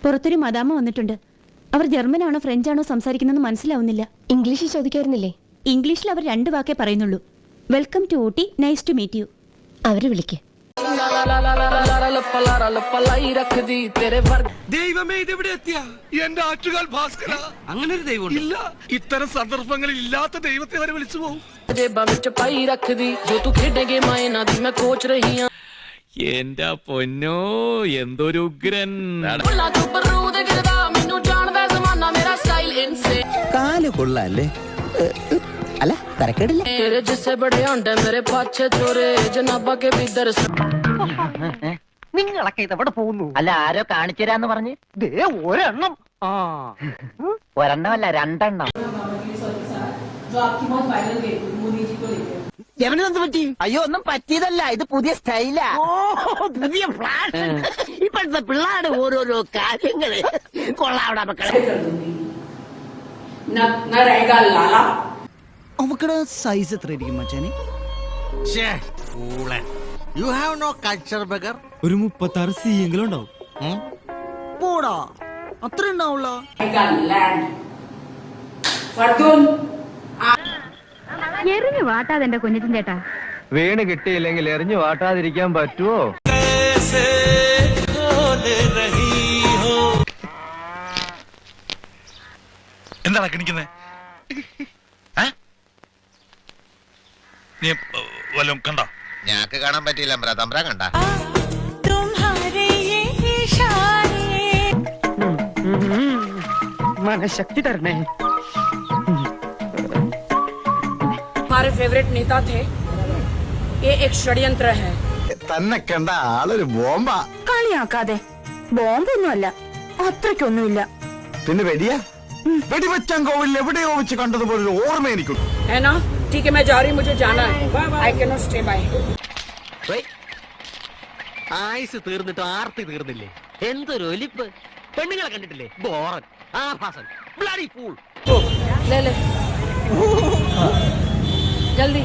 പുറത്തൊരു മദാമ വന്നിട്ടുണ്ട്. അവർ ജർമ്മനാണോ ഫ്രഞ്ചാണോ സംസാരിക്കുന്നതെന്ന് മനസ്സിലാവുന്നില്ല. ഇംഗ്ലീഷിൽ ചോദിക്കായിരുന്നില്ലേ? ഇംഗ്ലീഷിൽ അവർ 2 വാക്കേ പറയുന്നുള്ളൂ. Welcome to Ooty, nice to meet you. അവരെ വിളിക്ക്. ദൈവമേ, ഇതെവിടെ എത്തിയ എന്റെ ആറ്റുകാൽ ഭാസ്കര. അങ്ങനെ ഒരു ദൈവം ഇല്ല. ഇത്തരം സന്ദർഭങ്ങളിൽ ഇല്ലാത്ത ദൈവത്തെ വരെ വിളിച്ചു പോകും. എന്റെ പൊന്നോ, എന്തൊരു ഉഗ്രൻ. കാല് കൊള്ളാല്ലേ? അല്ല, തരക്കേടില്ല. നിങ്ങളൊക്കെ ഇതെവിടെ പോകുന്നു? അല്ല, ആരോ കാണിച്ചുതരാന്ന് പറഞ്ഞ് ഒരെണ്ണം. ഒരെണ്ണമല്ല, 2 എണ്ണം. എവനെന്ത് പറ്റി? അയ്യോ, ഒന്നും പറ്റിയതല്ല, ഇത് പുതിയ സ്റ്റൈലാ. പുതിയ ഫ്ലാഷ്. ഇപ്പോഴത്തെ പിള്ളേരുടെ ഓരോരോ കാര്യങ്ങള് കൊള്ളാവിടെ മക്കളെ. അവക്കടെ സൈസ് എത്രയായിരിക്കും മച്ചാനെ? You have no culture, beggar. ഒരു 36 സീയെങ്കിലും ഉണ്ടാവും. പോടാ, അത്ര ഉണ്ടാവുള്ള. എറിഞ്ഞു വാട്ടാതെന്റെ കുഞ്ഞിൻ ചേട്ടാ. വീണ് കിട്ടിയില്ലെങ്കിൽ എറിഞ്ഞു വാട്ടാതിരിക്കാൻ പറ്റുമോ? എന്താണ് കിണിക്കുന്നത്? നീ വല്ലതും കണ്ട? ഞാക്ക് കാണാൻ പറ്റിയില്ല. തമ്പ്ര കണ്ട? മനഃശക്തി തരണേ. हमारे फेवरेट नेता थे. ये एक षड्यंत्र है. തന്നെ കണ്ട ആളൊരു ബോംബാ. കളിയാക്കാതെ. ബോംബൊന്നുമല്ല, അത്രയ്ക്കൊന്നുമില്ല. പിന്നെ വെടിയാ? വെടിവെച്ചാൻ കോവിൽ എവിടെയോ വെച്ച് കണ്ടതുപോലെ ഓർമ്മ എനിക്കുണ്ട്. है ना? ठीक है, मैं जा रही हूँ, मुझे जाना है. I cannot stay by. ആയുസ് തീർന്നിട്ട് ആർത്തി തീർന്നില്ലേ? എന്തൊരു ഒലിപ്പ്. പെണ്ണുങ്ങളെ കണ്ടിട്ടില്ലേ? ബോറൻ, ആഭാസൻ, ബ്ലഡി ഫൂൾ. ले ले. जल्दी.